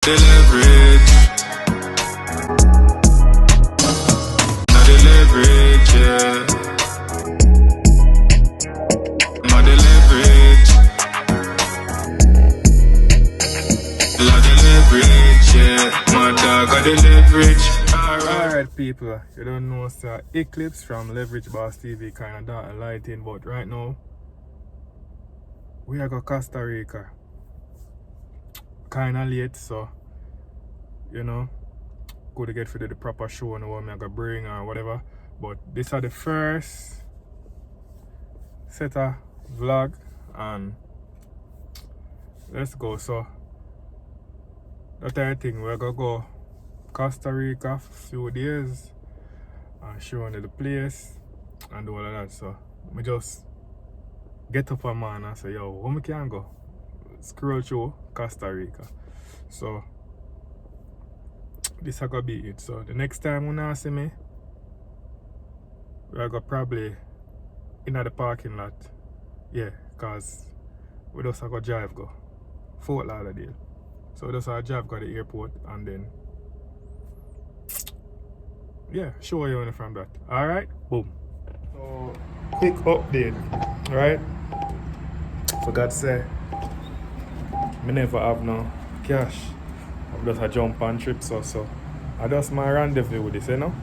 the leverage. Got the leverage, yeah. Got the leverage. Got the leverage, yeah. My dog got the leverage. Alright people, you don't know sir, Eclipse from Leverage Boss TV kinda dark and lighting, but right now we are go Costa Rica. Kinda late, so you know, could get for the proper show and what I'm gonna bring or whatever. But this are the first set of vlog and let's go. So that type of thing, we're gonna go Costa Rica for a few days and showing you the place and do all of that. So I just get up a man and say, yo, where we can go? Scroll through Costa Rica. So this is gonna be it. So the next time when you see me, we're gonna probably in the parking lot. Yeah, cause we just gonna drive go Fort Lauderdale. So we just drive go to the airport and then yeah, show you from that. Alright, boom. So quick update, right? Forgot to say, I never have no cash. I'm just a jump on trip, so I just my rendezvous with this, you know?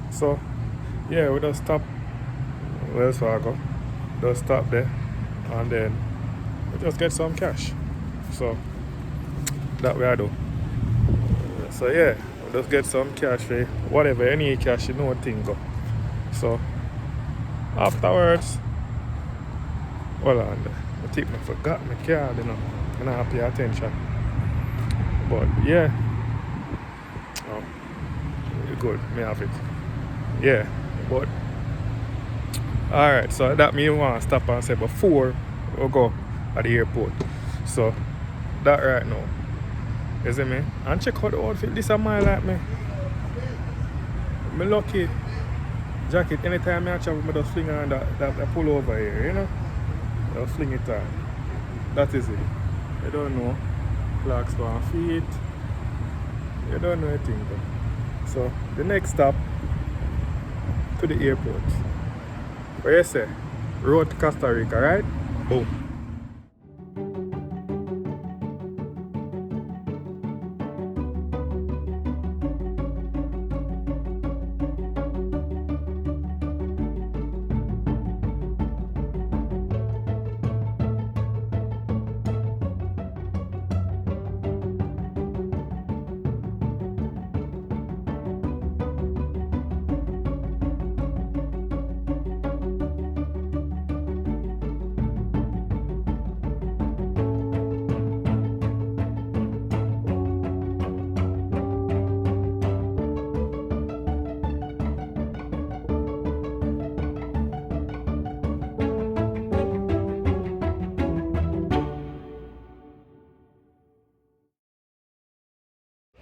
So yeah, we just stop Wells Fargo. Just stop there and then we just get some cash. So that way I do. So yeah, we just get some cash for whatever, any cash, you know what thing go. So afterwards, hold on, I think I forgot my card, you know. I don't pay attention. But yeah, oh, good, me have it. Yeah, but alright, so that means we want to stop and say before we go at the airport. So that right now, you see me? And check out the outfit, this is my like me. Me lucky jacket, anytime I travel, I just fling on that pull over here, you know? I'll fling it on. That is it. You don't know. Flags for our feet. You don't know anything though. So the next stop to the airport. Where you say? Road to Costa Rica, right? Boom.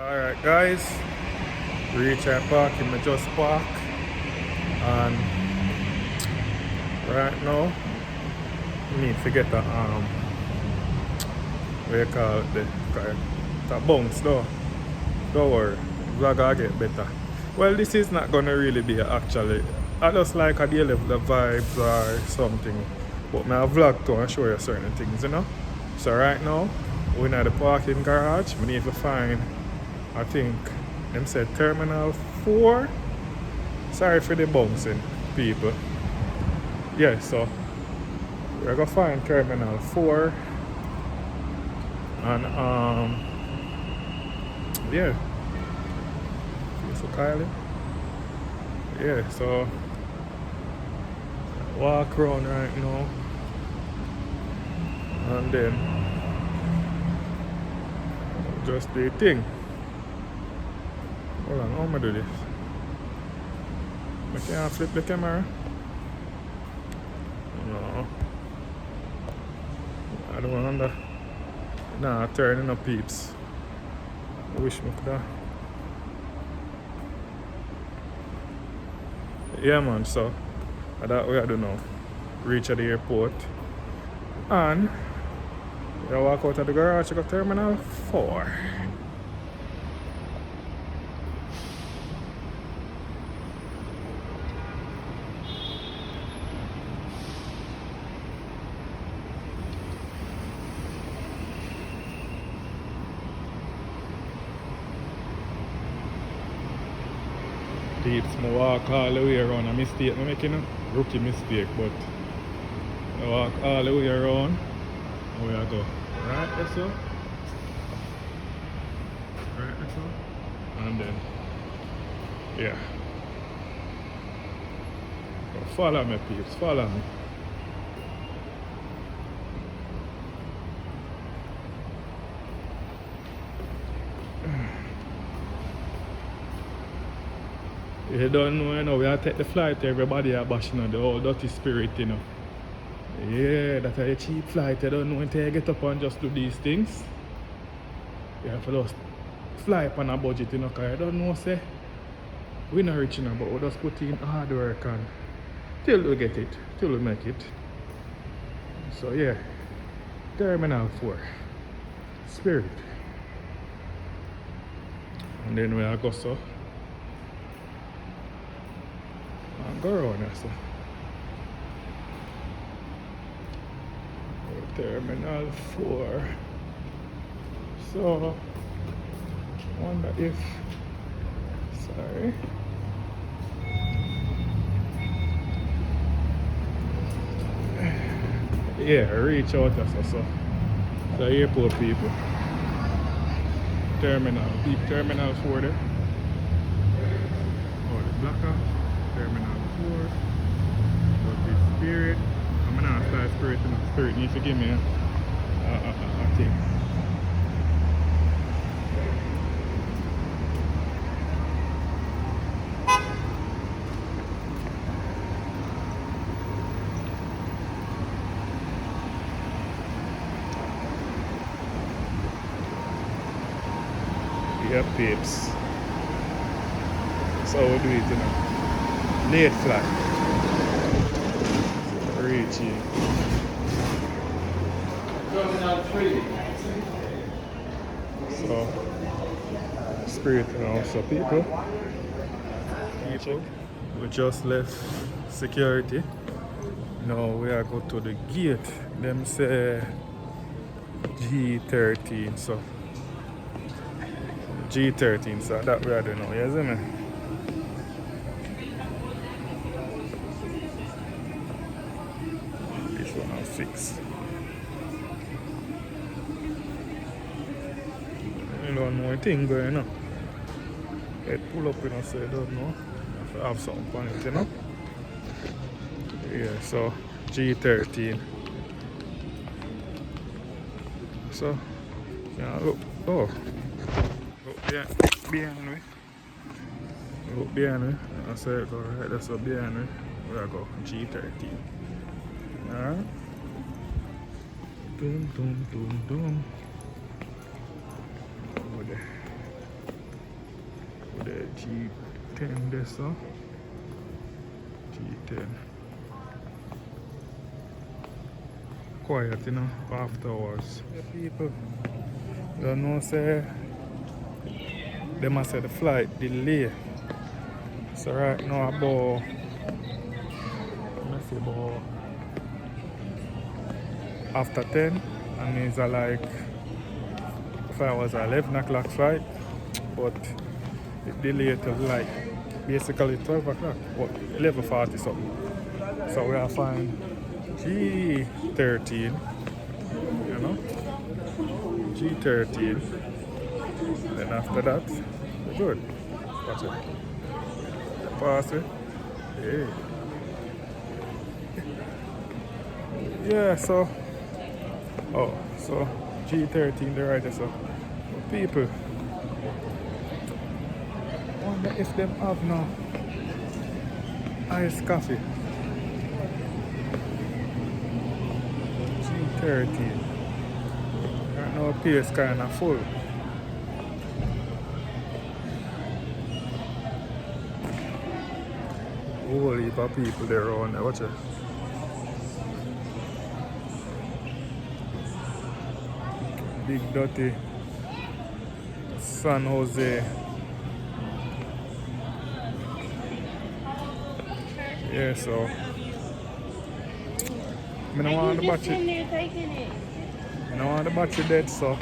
Alright guys, reach our parking, I just park and right now I need to get the what you call it, the bounce though. Don't worry, vlog will get better. Well, this is not gonna really be actually, I just like a daily the vibes or something, but my vlog too and show you certain things, you know. So right now we're in the parking garage. We need to find, I think them said Terminal 4. Sorry for the bouncing people. Yeah, so we're gonna find Terminal 4 and yeah. So Kylie. Yeah, so walk around right now and then just the thing. Hold on, how am I do this? I can't flip the camera. No. I don't want to. Nah, turning up peeps. I wish I could have. Yeah man, so that way I don't know. Reach at the airport and I walk out of the garage to go Terminal 4. Peeps, I walk all the way around. A mistake I'm making, rookie mistake, but I walk all the way around. And where I go? Right, that's all. Right, that's all. And then, yeah. So follow me, peeps, follow me. You don't know, you know, we have to take the flight, everybody are bashing on the whole dirty spirit, you know. Yeah, that's a cheap flight, you don't know until you get up and just do these things. You have to just fly up on a budget, you know, because you don't know, say, we're not rich, you know, but we just put in hard work and till we get it, till we make it. So yeah, Terminal 4, Spirit. And then we are go so. And go around there, so. Terminal 4. So, I wonder if, sorry. Yeah, reach out us, so. The airport people. Terminal, deep Terminal 4 there. Oh, the blocker. Terminal 4. So the Spirit. I'm gonna start Spirit and Spirit needs to give me a thing. Yeah, peeps. So we do it, you know. Late flight. Reaching. So, Spirit now, so people. We just left security. Now we are going to the gate. Them say G13, so. G13, so that we are doing now, you see me? This one I'll fix. You don't know a thing going on. Head pull up, you know, so you don't know. You have to have something on it, you know? Yeah, so G13. So, yeah, look. Oh. Behind me. Look behind me. I say go right, that's what behind me. Where I go? G13. Alright. Boom, boom, boom, boom. Over there. Over there, G10 there, so. G10. Quiet, you know, afterwards. The people don't know, say. They must say the flight delay. So right now about, let's see, about after 10, and it's like if I was 11 o'clock flight, but it delayed to like basically 12 o'clock, but 11:40 something. So we are fine G13, you know, G13. Then after that, we're good. Watch it. Pass it. Hey. Yeah, so. Oh, so G13 the right, so. People. Wonder if them have no iced coffee. G13. Right now, place kind of full. Whole heap of people there around there, watch it. Big dirty San Jose. Yeah, so I don't want the battery. I don't want the battery dead, so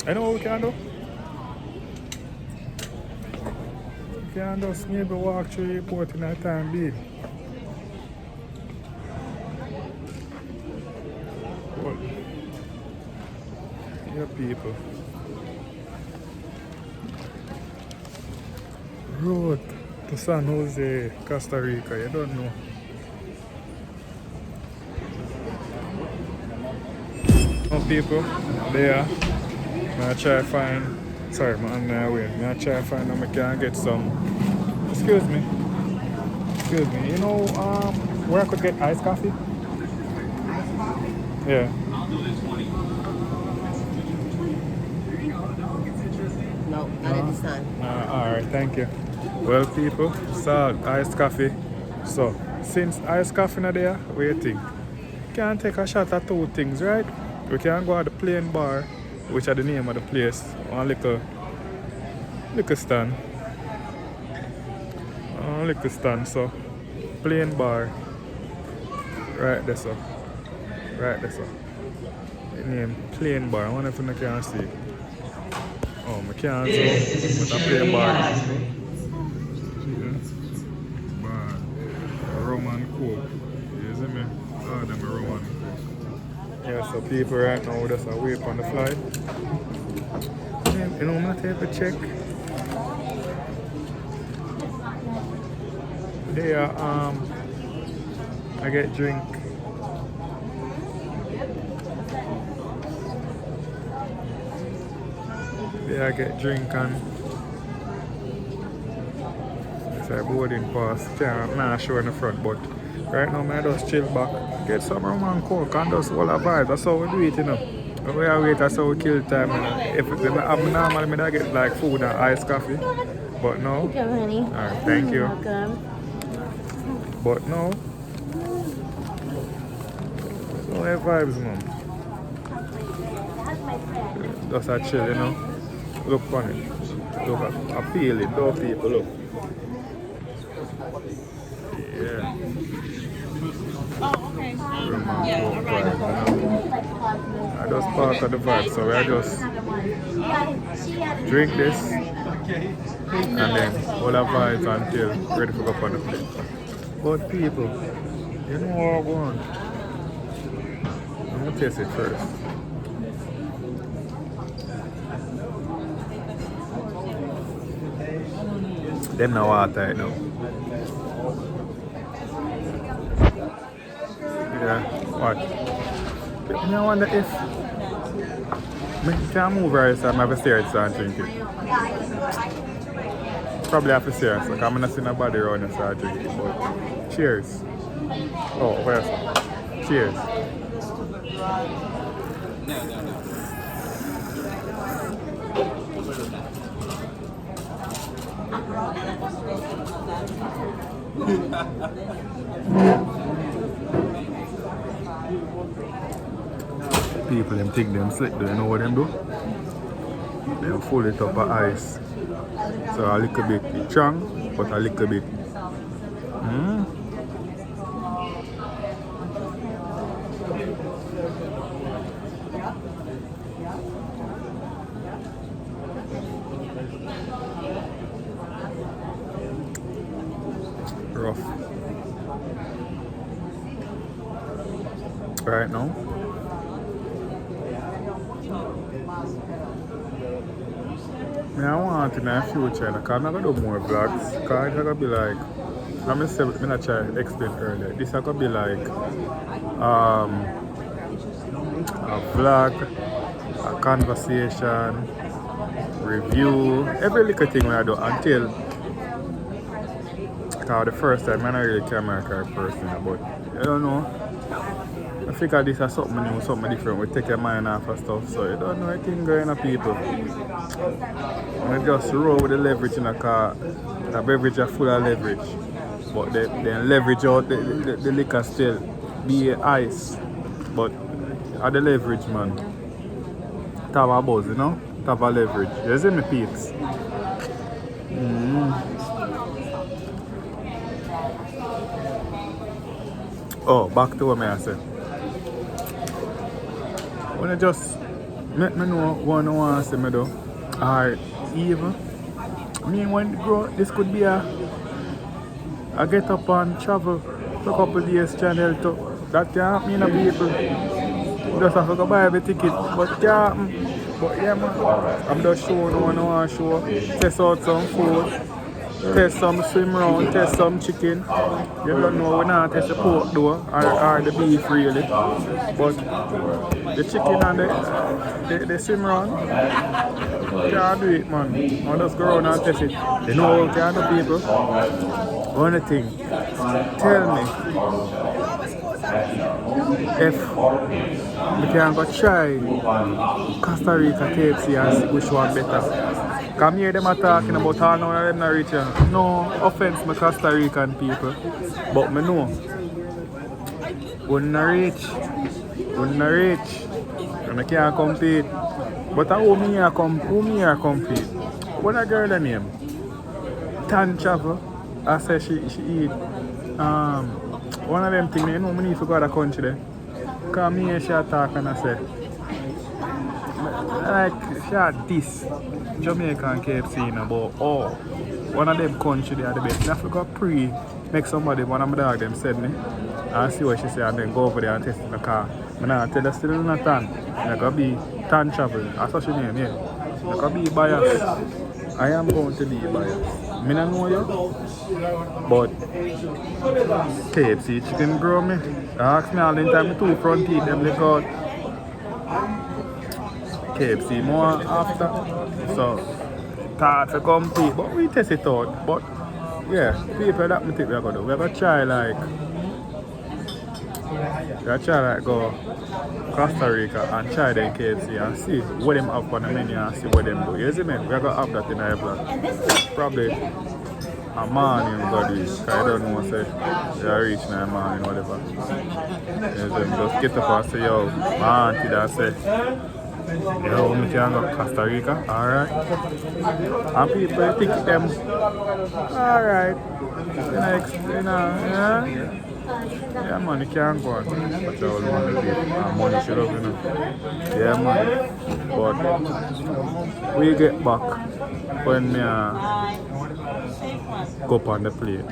I know what we can do. can just maybe walk through the airport in a time being. Well, yeah, people. Road to San Jose, Costa Rica, you don't know. Some people there. I'm gonna try to find. Sorry, I'm on my way. I'm gonna try to find if I can get some. Excuse me. Excuse me. You know where I could get iced coffee? Yeah. No, not at this time. Alright, thank you. Well, people, so iced coffee. So, since iced coffee not there, what do you think? Can take a shot at two things, right? We can go at the plain bar, which are the name of the place. One little stand. Liquor stand, so plain bar. Right there, so. Right there, so. The name plain bar. I wonder if you can see. Oh, I can't see. But a plain bar. Bar. Roman Coke. You see me? Oh, them a Roman Coke. Yeah, so people right now just wait on the flight. You know, I'm gonna take a check. There, I get drink. There I get drink and it's a boarding pass. I'm not sure in the front, but right now I just chill back. Get some rum and coke and just all a vibe. That's how we do it, you know. When we wait, that's how we kill time. You know. If it's normally I get like food and iced coffee. But no. Okay, honey. Alright, thank you. Welcome. But no. No have vibes, man. Just a chill, you know. Look funny. Look appealing, though people, look. Yeah. I just park at the vibe, so I just drink this and then all the vibes until ready to go up on the plane. But people, you know what I want? I'm gonna taste it first. Them no water right now. Yeah, what? I wonder if I can move right so I have to stay right so and drink it. Probably have to stay right so I'm not seeing nobody around here so I drink it. But cheers. Oh, where's that? Cheers. People them think them slick, do you know what them do? They full it up of ice. So a little bit strong, but a little bit. Rough. Right now. I want in the future because I'm going to do more vlogs because it's going to be like, I'm going to try to explain earlier, this is going to be like a vlog, a conversation, review, every little thing I do until because the first time I'm not really camera card person, but I don't know. I figure this is something new, something different. We take your mind off of stuff, so you don't know anything going on, people. I just roll with the leverage in a car. The beverage is full of leverage, but then leverage out the liquor still be ice. But at the leverage, man, top of buzz, you know, top of leverage. You see me, peeps? Oh, back to what I said. When I just make me know what I want to say me do, or even mean when grow, this could be a get up and travel for a couple of days channel too. That can't happen in a people. You just have to go buy every ticket. But it can't happen. But yeah man, I'm just showing the one I want to show. Test out some food. Test some swim round, test some chicken. You don't know, we not test the pork though, or the beef really. But the chicken and the swim round, can't do it man. I'll just go around and test it. You know what can do people? One thing, tell me if we can go try Costa Rica KFC and see which one better. Come here, them are talking about all now them not rich. No offense, my Costa Rican people, but me know we're not rich, and I can't compete. But who me here compete? What a girl her name? Tan Travel. I say she eat one of them things. You know, me need to go to the country there. Come here, she talk and I say like she had this Jamaican KFC, you know, but oh, one of them country they are the best. I have to go make somebody, one of my dog them send me and see what she say and then go over there and test in the car. I tell her still not Tan. It's going to be Tan Travel. That's what she name, yeah. It's going to be biased. I am going to be biased. I don't know you, but KFC chicken grow me. They ask me all the time, two front teeth them look out. KFC more after, so it's hard to compete, but we test it out. But yeah, people that we think we're gonna do. We're gonna try go Costa Rica and try them KFC and see what them have on the menu and see what them do. You see me? We're gonna have that in our vlog. Probably a morning we go do it. I don't know what say you're reaching a morning whatever. Just get up and say yo, my auntie that say yo, we can go to Costa Rica, alright? And people think them, alright. Yeah man, you can't go on. But I would want to do money should have, Yeah man. But we get back when me go up on the plane.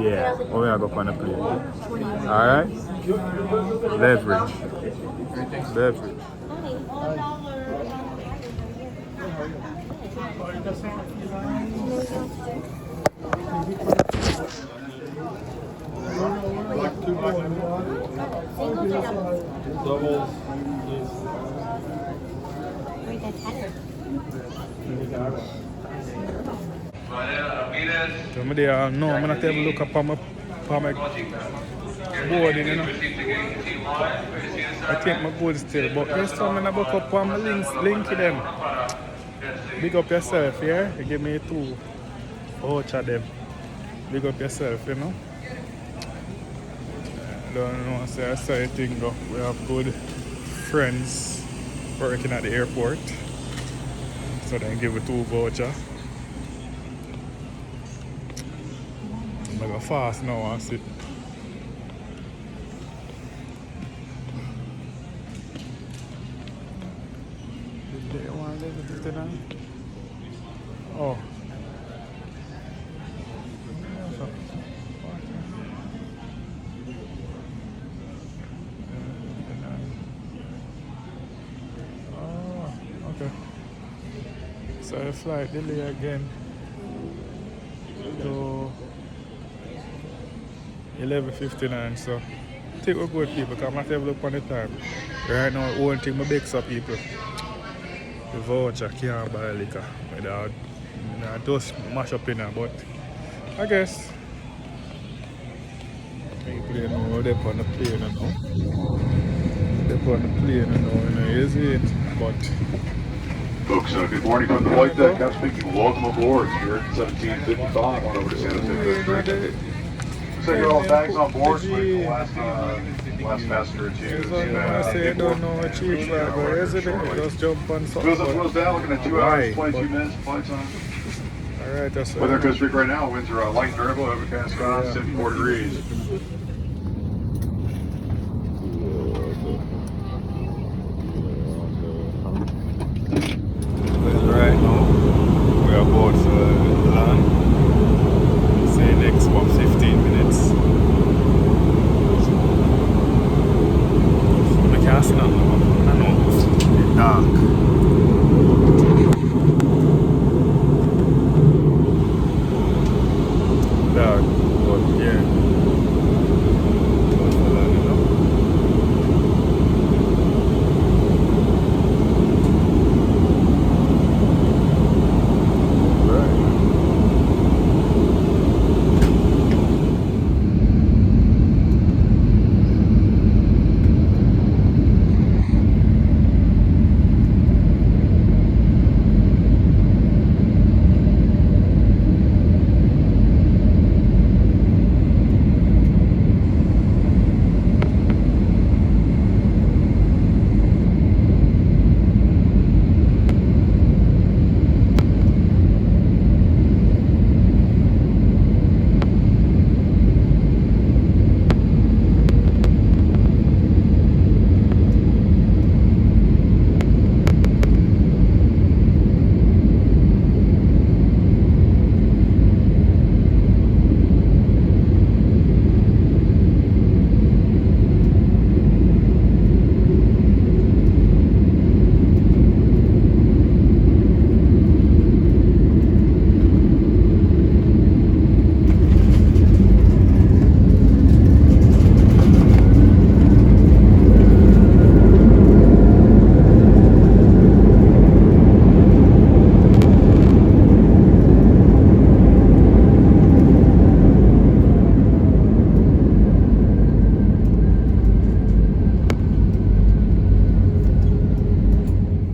Yeah, when we go up on the plane. Alright? Leverage. Doubles. So I'm there, no, I'm not able to look up on my board, you know. I think my good still, but there's some I'm book up on my link to them. Big up yourself, yeah? You give me 2 voucher them. Big up yourself, you know. I don't know, say I saw a thing though. We have good friends working at the airport. So then give it 2 voucher. I'm gonna fast now and sit. Did they want to leave it tonight? Oh. Okay. So the flight delay again to 11:59. So I think we're good people because I'm not able to look on the time. Right now, the only thing I beg some people. The voucher can't buy liquor. I just mash up in there, but I guess people you know they're on the plane and now. They're on the plane and now, you see it. But Folks, good morning from the flight deck. I'm speaking. Welcome aboard. Here at 1755 on over to San Jose, Costa Rica. So you're all bags on board. Last passenger or two. I say I don't know what cheap flight, but yesterday just jump on something. Goes up, goes down. Looking at 2 hours, 22 minutes flight time. Alright, that's Weather in Costa Rica right now. Winds are light and variable. Overcast skies, 74 degrees. Right now, we about to land. Say next about 15 minutes. I can't see nothing. I know it's dark. Dark, but yeah. Close to land, you know. Right.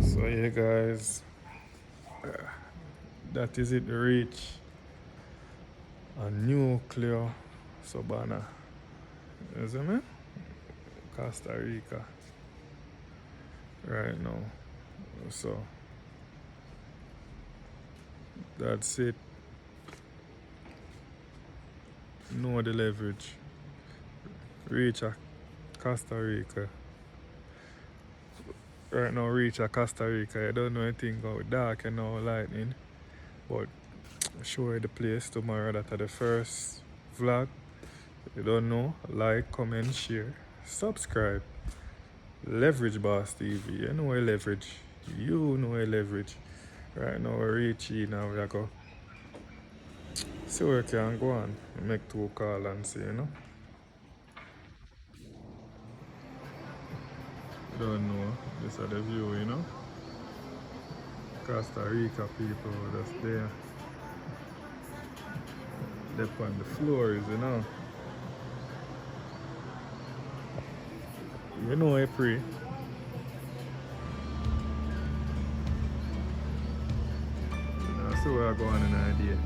So yeah guys, that is it, reach a nuclear Sabana. You see me? Costa Rica right now. So that's it. Know the leverage. Reach a Costa Rica. Right now reach a Costa Rica. I don't know anything about dark and no lightning. But show you the place tomorrow. That are the first vlog. If you don't know, like, comment, share, subscribe. Leverage Boss TV. You know a leverage. You know a leverage. Right now we reach here now. We are go see where we can go on. Make 2 calls and see, you know. Don't know. This is the view, you know. Costa Rica people just there. They're on the floors, you know. You know I pray. You know, see where I go on in an idea.